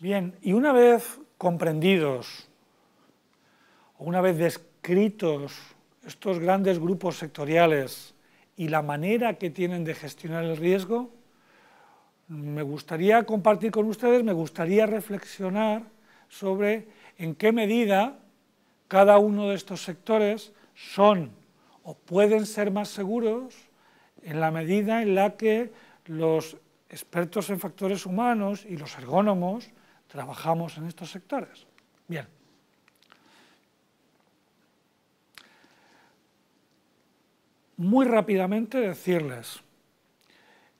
Bien, y una vez comprendidos, o una vez descritos estos grandes grupos sectoriales y la manera que tienen de gestionar el riesgo, me gustaría compartir con ustedes, me gustaría reflexionar sobre en qué medida cada uno de estos sectores son o pueden ser más seguros en la medida en la que los expertos en factores humanos y los ergónomos trabajamos en estos sectores. Bien. Muy rápidamente decirles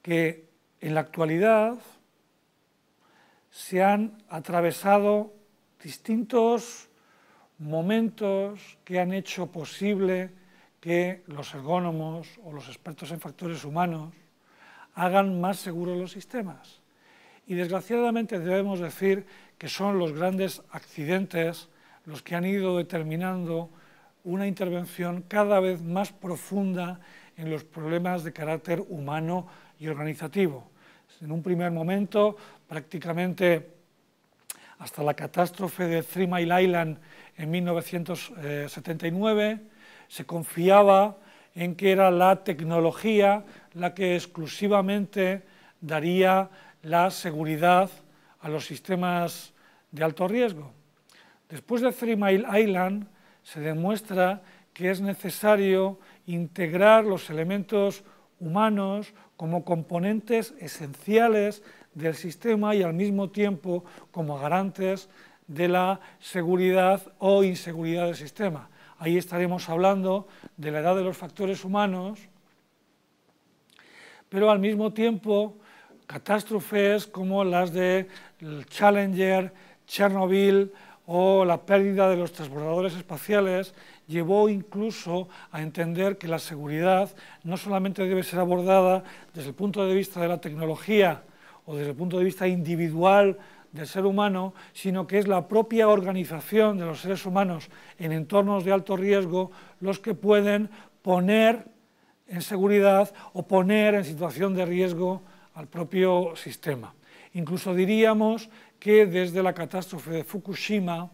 que en la actualidad se han atravesado distintos momentos que han hecho posible que los ergónomos o los expertos en factores humanos hagan más seguros los sistemas. Y desgraciadamente debemos decir que son los grandes accidentes los que han ido determinando una intervención cada vez más profunda en los problemas de carácter humano y organizativo. En un primer momento, prácticamente hasta la catástrofe de 3 Mile Island en 1979, se confiaba en que era la tecnología la que exclusivamente daría la seguridad a los sistemas de alto riesgo. Después de 3 Mile Island se demuestra que es necesario integrar los elementos humanos como componentes esenciales del sistema y al mismo tiempo como garantes de la seguridad o inseguridad del sistema. Ahí estaremos hablando de la edad de los factores humanos, pero al mismo tiempo catástrofes como las de Challenger, Chernobyl o la pérdida de los transbordadores espaciales llevó incluso a entender que la seguridad no solamente debe ser abordada desde el punto de vista de la tecnología o desde el punto de vista individual del ser humano, sino que es la propia organización de los seres humanos en entornos de alto riesgo los que pueden poner en seguridad o poner en situación de riesgo al propio sistema. Incluso diríamos que desde la catástrofe de Fukushima,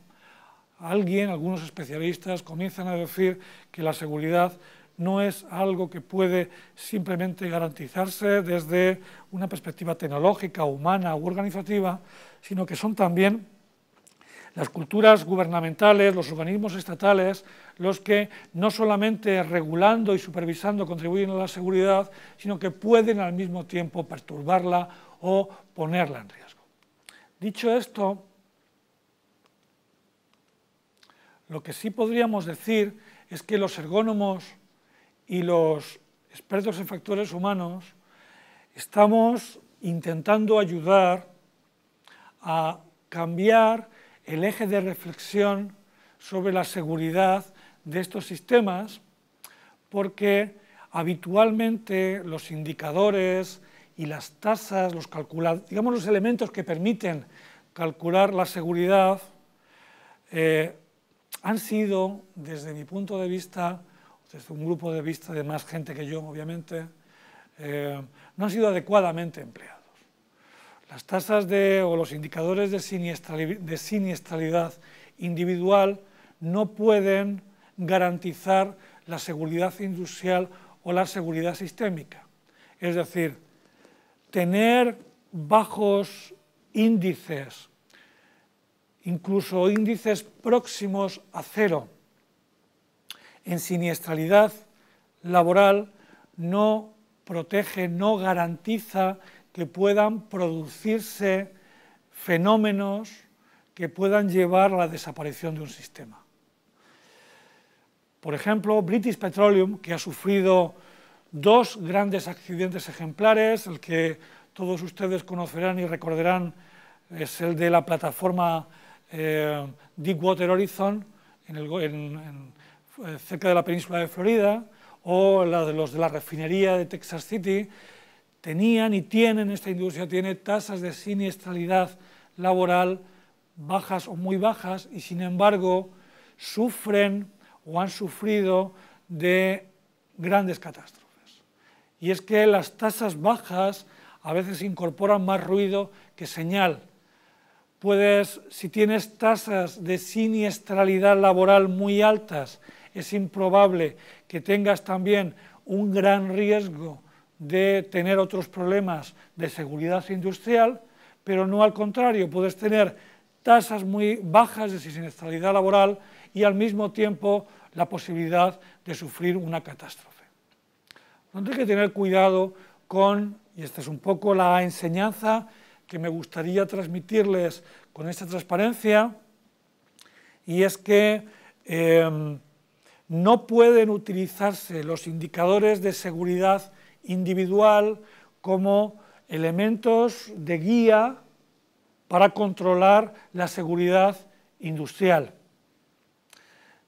algunos especialistas comienzan a decir que la seguridad no es algo que puede simplemente garantizarse desde una perspectiva tecnológica, humana u organizativa, sino que son también las culturas gubernamentales, los organismos estatales, los que no solamente regulando y supervisando contribuyen a la seguridad, sino que pueden al mismo tiempo perturbarla o ponerla en riesgo. Dicho esto, lo que sí podríamos decir es que los ergónomos y los expertos en factores humanos estamos intentando ayudar a cambiar el eje de reflexión sobre la seguridad de estos sistemas, porque habitualmente los indicadores y las tasas, digamos los elementos que permiten calcular la seguridad, han sido, desde mi punto de vista, desde un grupo de vista de más gente que yo, obviamente, no han sido adecuadamente empleados. Las tasas o los indicadores de siniestralidad individual no pueden garantizar la seguridad industrial o la seguridad sistémica. Es decir, tener bajos índices, incluso índices próximos a cero, en siniestralidad laboral no protege, no garantiza que puedan producirse fenómenos que puedan llevar a la desaparición de un sistema. Por ejemplo, British Petroleum, que ha sufrido dos grandes accidentes ejemplares, el que todos ustedes conocerán y recordarán es el de la plataforma Deepwater Horizon cerca de la península de Florida, o los de la refinería de Texas City. Tenían y tienen, esta industria tiene tasas de siniestralidad laboral bajas o muy bajas y sin embargo sufren o han sufrido de grandes catástrofes. Y es que las tasas bajas a veces incorporan más ruido que señal. si tienes tasas de siniestralidad laboral muy altas, es improbable que tengas también un gran riesgo de tener otros problemas de seguridad industrial, pero no al contrario, puedes tener tasas muy bajas de siniestralidad laboral y al mismo tiempo la posibilidad de sufrir una catástrofe. Entonces hay que tener cuidado con, y esta es un poco la enseñanza que me gustaría transmitirles con esta transparencia, y es que no pueden utilizarse los indicadores de seguridad individual como elementos de guía para controlar la seguridad industrial.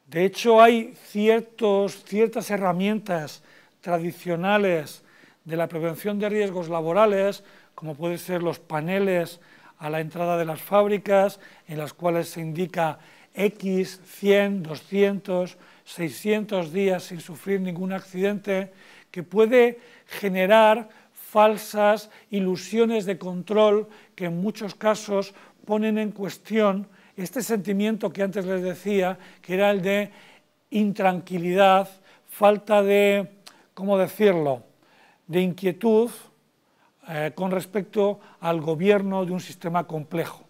De hecho, hay ciertas herramientas tradicionales de la prevención de riesgos laborales, como pueden ser los paneles a la entrada de las fábricas, en las cuales se indica X, 100, 200, 600 días sin sufrir ningún accidente, que puede generar falsas ilusiones de control que en muchos casos ponen en cuestión este sentimiento que antes les decía, que era el de intranquilidad, falta de, ¿cómo decirlo?, de inquietud con respecto al gobierno de un sistema complejo.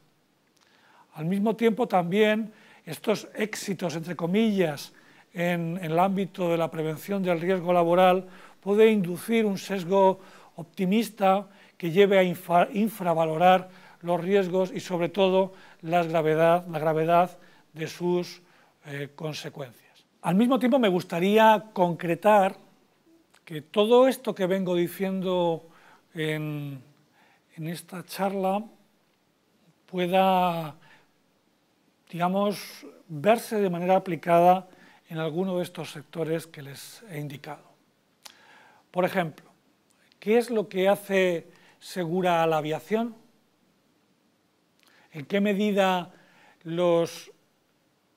Al mismo tiempo también estos éxitos, entre comillas, en el ámbito de la prevención del riesgo laboral puede inducir un sesgo optimista que lleve a infravalorar los riesgos y sobre todo la gravedad de sus consecuencias. Al mismo tiempo me gustaría concretar que todo esto que vengo diciendo en esta charla pueda, digamos, verse de manera aplicada en alguno de estos sectores que les he indicado. Por ejemplo, ¿qué es lo que hace segura a la aviación? ¿En qué medida los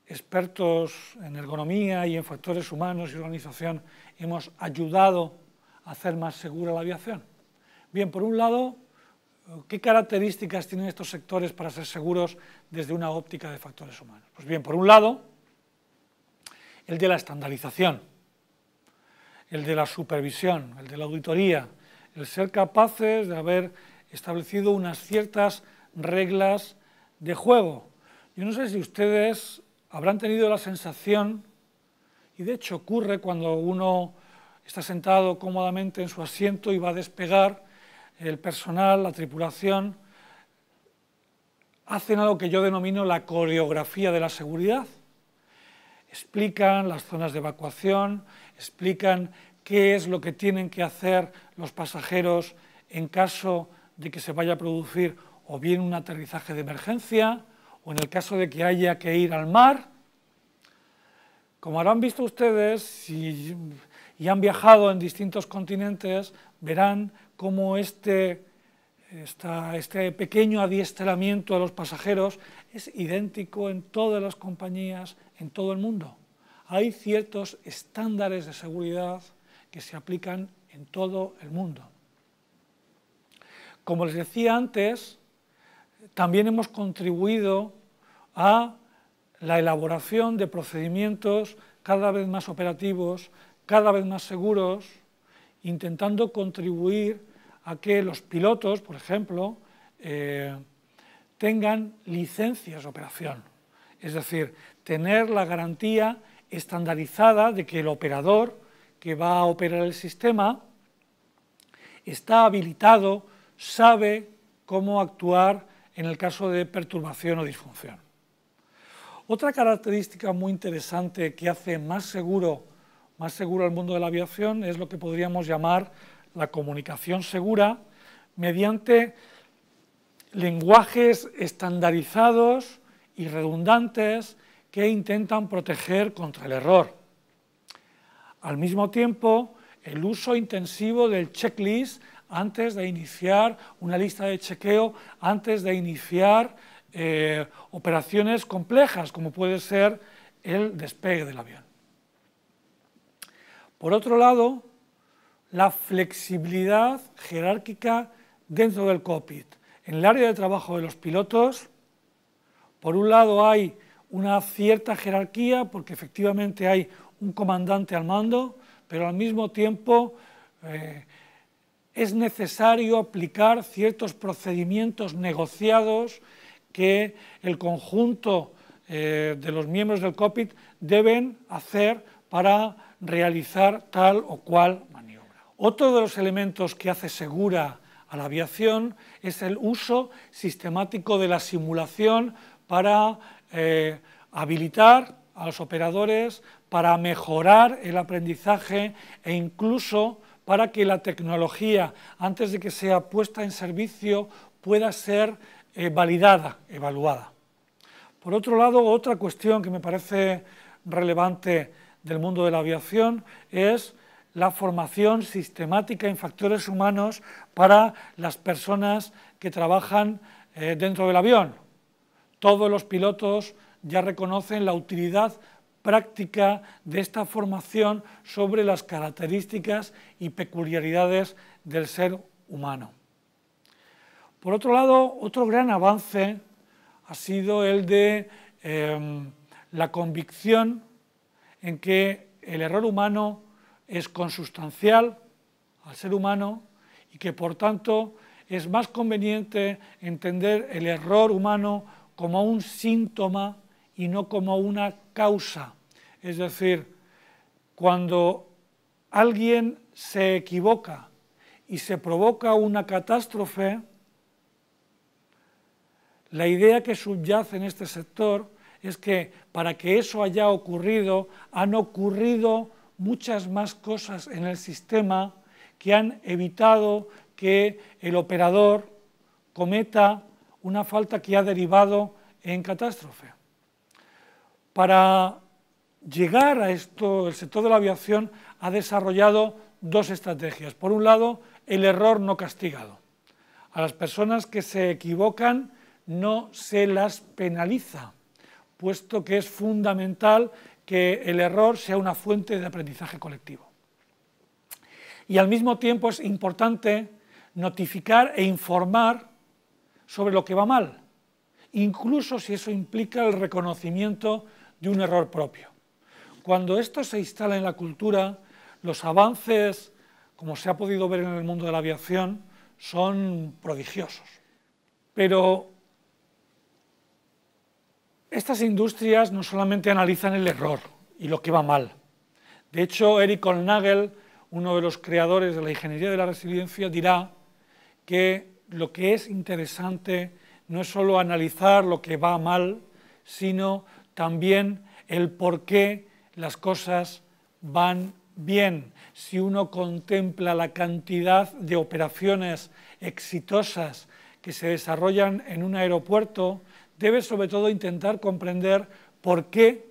expertos en ergonomía y en factores humanos y organización hemos ayudado a hacer más segura la aviación? Bien, por un lado, ¿qué características tienen estos sectores para ser seguros desde una óptica de factores humanos? Pues bien, por un lado, el de la estandarización, el de la supervisión, el de la auditoría, el ser capaces de haber establecido unas ciertas reglas de juego. Yo no sé si ustedes habrán tenido la sensación, y de hecho ocurre cuando uno está sentado cómodamente en su asiento y va a despegar, el personal, la tripulación, hacen algo que yo denomino la coreografía de la seguridad. Explican las zonas de evacuación, explican qué es lo que tienen que hacer los pasajeros en caso de que se vaya a producir o bien un aterrizaje de emergencia o en el caso de que haya que ir al mar. Como habrán visto ustedes y han viajado en distintos continentes, verán cómo este pequeño adiestramiento a los pasajeros es idéntico en todas las compañías, en todo el mundo. Hay ciertos estándares de seguridad que se aplican en todo el mundo. Como les decía antes, también hemos contribuido a la elaboración de procedimientos cada vez más operativos, cada vez más seguros, intentando contribuir a que los pilotos, por ejemplo, tengan licencias de operación. Es decir, tener la garantía estandarizada de que el operador que va a operar el sistema está habilitado, sabe cómo actuar en el caso de perturbación o disfunción. Otra característica muy interesante que hace más seguro el mundo de la aviación es lo que podríamos llamar la comunicación segura mediante lenguajes estandarizados y redundantes que intentan proteger contra el error. Al mismo tiempo, el uso intensivo del checklist antes de iniciar una lista de chequeo, antes de iniciar operaciones complejas, como puede ser el despegue del avión. Por otro lado, la flexibilidad jerárquica dentro del cockpit. En el área de trabajo de los pilotos Por un lado hay una cierta jerarquía, porque efectivamente hay un comandante al mando, pero al mismo tiempo es necesario aplicar ciertos procedimientos negociados que el conjunto de los miembros del cockpit deben hacer para realizar tal o cual maniobra. Otro de los elementos que hace segura a la aviación es el uso sistemático de la simulación para habilitar a los operadores, para mejorar el aprendizaje e incluso para que la tecnología, antes de que sea puesta en servicio, pueda ser validada, evaluada. Por otro lado, otra cuestión que me parece relevante del mundo de la aviación es la formación sistemática en factores humanos para las personas que trabajan dentro del avión. Todos los pilotos ya reconocen la utilidad práctica de esta formación sobre las características y peculiaridades del ser humano. Por otro lado, otro gran avance ha sido el de la convicción en que el error humano es consustancial al ser humano y que por tanto es más conveniente entender el error humano como un síntoma y no como una causa. Es decir, cuando alguien se equivoca y se provoca una catástrofe, la idea que subyace en este sector es que para que eso haya ocurrido, han ocurrido muchas más cosas en el sistema que han evitado que el operador cometa una falta que ha derivado en catástrofe. Para llegar a esto, el sector de la aviación ha desarrollado dos estrategias. Por un lado, el error no castigado. A las personas que se equivocan no se las penaliza, puesto que es fundamental que el error sea una fuente de aprendizaje colectivo. Y al mismo tiempo es importante notificar e informar sobre lo que va mal, incluso si eso implica el reconocimiento de un error propio. Cuando esto se instala en la cultura, los avances, como se ha podido ver en el mundo de la aviación, son prodigiosos. Pero estas industrias no solamente analizan el error y lo que va mal. De hecho, Eric Olnagel, uno de los creadores de la ingeniería de la resiliencia, dirá que lo que es interesante no es solo analizar lo que va mal, sino también el por qué las cosas van bien. Si uno contempla la cantidad de operaciones exitosas que se desarrollan en un aeropuerto, debe sobre todo intentar comprender por qué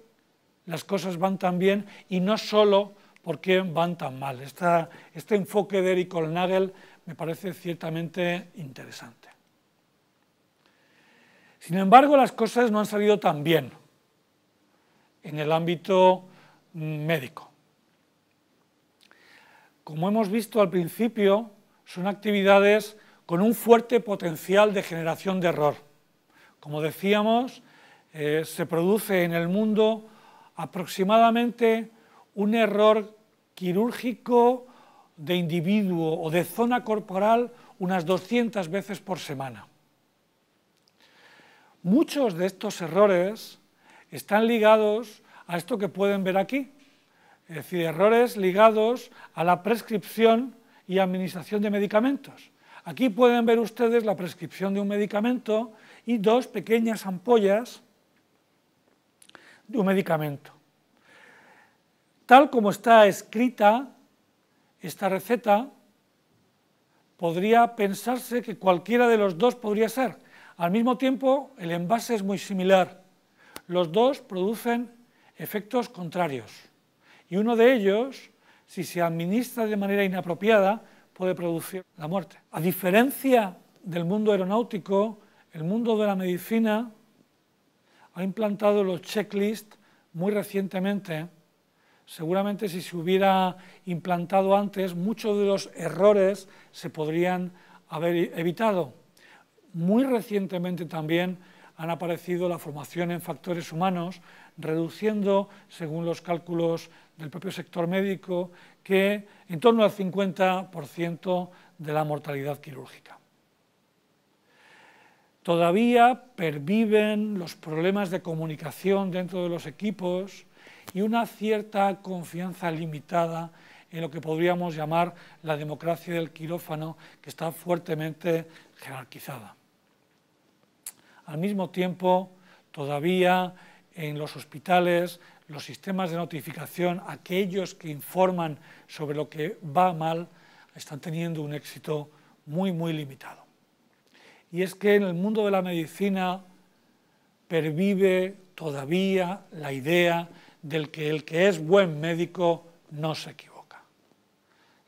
las cosas van tan bien y no solo por qué van tan mal. Este enfoque de Eric Olnagel me parece ciertamente interesante. Sin embargo, las cosas no han salido tan bien en el ámbito médico. Como hemos visto al principio, son actividades con un fuerte potencial de generación de error. Como decíamos, se produce en el mundo aproximadamente un error quirúrgico de individuo o de zona corporal unas 200 veces por semana. Muchos de estos errores están ligados a esto que pueden ver aquí, es decir, errores ligados a la prescripción y administración de medicamentos. Aquí pueden ver ustedes la prescripción de un medicamento y dos pequeñas ampollas de un medicamento. Tal como está escrita esta receta, podría pensarse que cualquiera de los dos podría ser. Al mismo tiempo, el envase es muy similar. Los dos producen efectos contrarios. Y uno de ellos, si se administra de manera inapropiada, puede producir la muerte. A diferencia del mundo aeronáutico, el mundo de la medicina ha implantado los checklists muy recientemente. Seguramente si se hubiera implantado antes, muchos de los errores se podrían haber evitado. Muy recientemente también han aparecido la formación en factores humanos, reduciendo, según los cálculos del propio sector médico, que en torno al 50% de la mortalidad quirúrgica. Todavía perviven los problemas de comunicación dentro de los equipos y una cierta confianza limitada en lo que podríamos llamar la democracia del quirófano, que está fuertemente jerarquizada. Al mismo tiempo, todavía en los hospitales, los sistemas de notificación, aquellos que informan sobre lo que va mal, están teniendo un éxito muy, muy limitado. Y es que en el mundo de la medicina pervive todavía la idea del que el que es buen médico no se equivoca.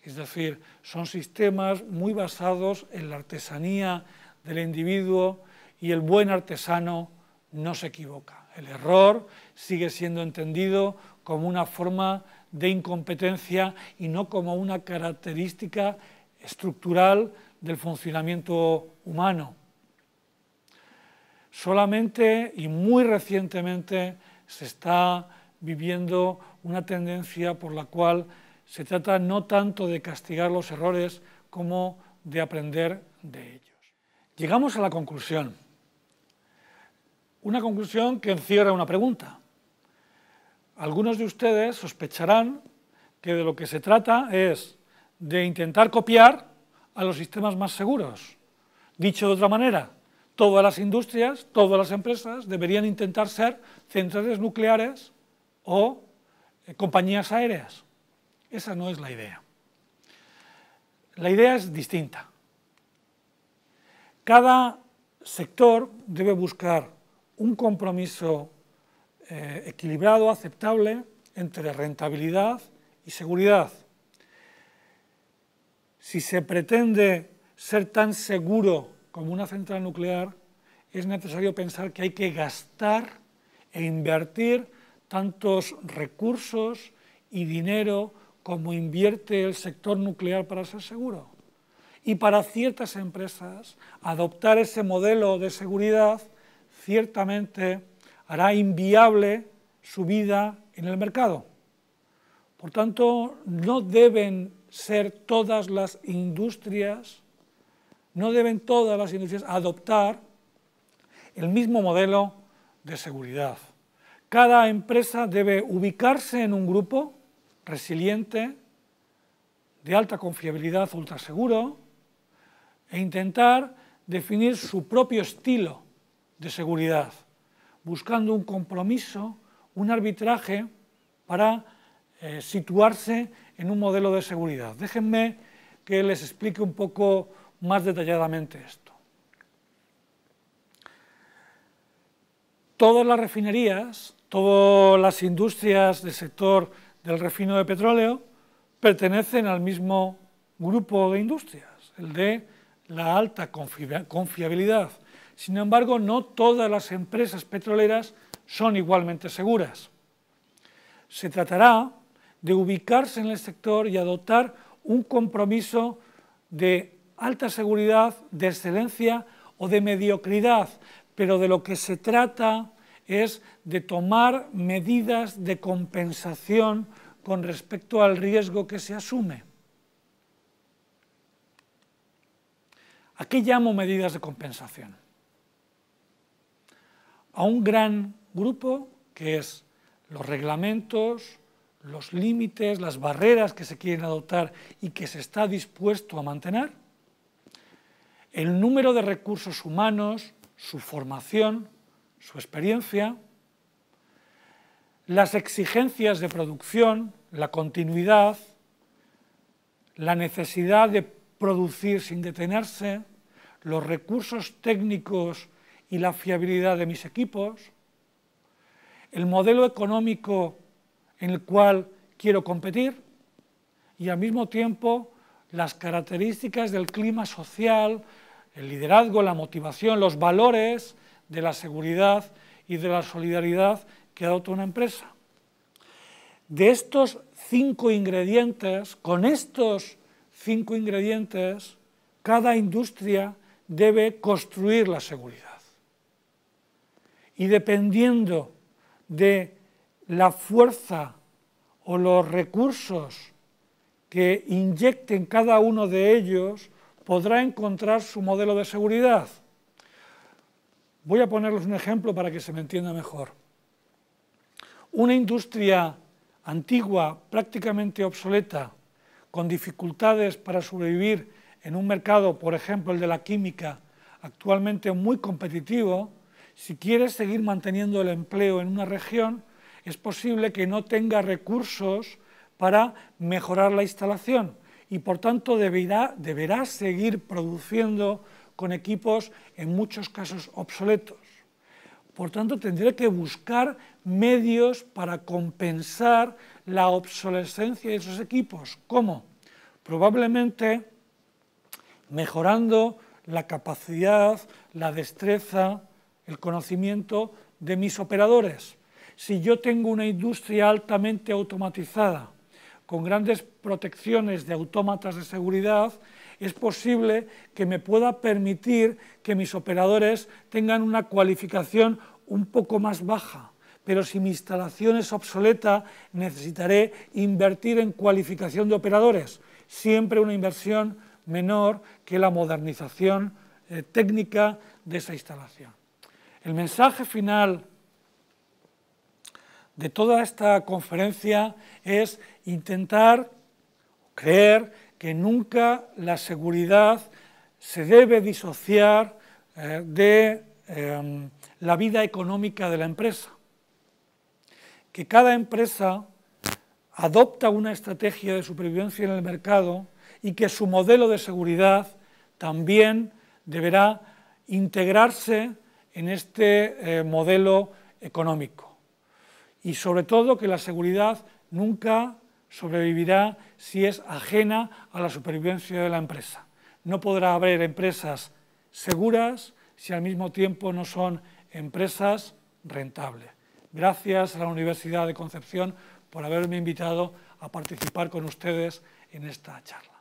Es decir, son sistemas muy basados en la artesanía del individuo y el buen artesano no se equivoca. El error sigue siendo entendido como una forma de incompetencia y no como una característica estructural del funcionamiento humano. Solamente y muy recientemente se está viviendo una tendencia por la cual se trata no tanto de castigar los errores como de aprender de ellos. Llegamos a la conclusión. Una conclusión que encierra una pregunta. Algunos de ustedes sospecharán que de lo que se trata es de intentar copiar a los sistemas más seguros. Dicho de otra manera, todas las industrias, todas las empresas deberían intentar ser centrales nucleares o compañías aéreas. Esa no es la idea. La idea es distinta. Cada sector debe buscar un compromiso equilibrado, aceptable, entre rentabilidad y seguridad. Si se pretende ser tan seguro como una central nuclear, es necesario pensar que hay que gastar e invertir tantos recursos y dinero como invierte el sector nuclear para ser seguro. Y para ciertas empresas, adoptar ese modelo de seguridad ciertamente hará inviable su vida en el mercado. Por tanto, no deben ser todas las industrias, adoptar el mismo modelo de seguridad. Cada empresa debe ubicarse en un grupo resiliente, de alta confiabilidad, ultraseguro, e intentar definir su propio estilo de seguridad, buscando un compromiso, un arbitraje para situarse en un modelo de seguridad. Déjenme que les explique un poco más detalladamente esto. Todas las refinerías, todas las industrias del sector del refino de petróleo pertenecen al mismo grupo de industrias, el de la alta confiabilidad. Sin embargo, no todas las empresas petroleras son igualmente seguras. Se tratará de ubicarse en el sector y adoptar un compromiso de alta seguridad, de excelencia o de mediocridad, pero de lo que se trata es de tomar medidas de compensación con respecto al riesgo que se asume. ¿A qué llamo medidas de compensación? A un gran grupo que es los reglamentos, los límites, las barreras que se quieren adoptar y que se está dispuesto a mantener, el número de recursos humanos, su formación, su experiencia, las exigencias de producción, la continuidad, la necesidad de producir sin detenerse, los recursos técnicos y la fiabilidad de mis equipos, el modelo económico en el cual quiero competir y al mismo tiempo las características del clima social, el liderazgo, la motivación, los valores de la seguridad y de la solidaridad que adopta una empresa. De estos 5 ingredientes, con estos 5 ingredientes, cada industria debe construir la seguridad. y dependiendo de la fuerza o los recursos que inyecten cada uno de ellos, podrá encontrar su modelo de seguridad. Voy a ponerles un ejemplo para que se me entienda mejor. Una industria antigua, prácticamente obsoleta, con dificultades para sobrevivir en un mercado, por ejemplo, el de la química, actualmente muy competitivo, si quiere seguir manteniendo el empleo en una región, es posible que no tenga recursos para mejorar la instalación y, por tanto, deberá seguir produciendo con equipos en muchos casos obsoletos. Por tanto, tendré que buscar medios para compensar la obsolescencia de esos equipos. ¿Cómo? Probablemente mejorando la capacidad, la destreza, el conocimiento de mis operadores. Si yo tengo una industria altamente automatizada, con grandes protecciones de autómatas de seguridad, es posible que me pueda permitir que mis operadores tengan una cualificación un poco más baja, pero si mi instalación es obsoleta, necesitaré invertir en cualificación de operadores, siempre una inversión menor que la modernización técnica de esa instalación. El mensaje final de toda esta conferencia es intentar creer que nunca la seguridad se debe disociar de la vida económica de la empresa. Que cada empresa adopta una estrategia de supervivencia en el mercado y que su modelo de seguridad también deberá integrarse en este modelo económico. Y sobre todo que la seguridad nunca sobrevivirá si es ajena a la supervivencia de la empresa. No podrá haber empresas seguras si al mismo tiempo no son empresas rentables. Gracias a la Universidad de Concepción por haberme invitado a participar con ustedes en esta charla.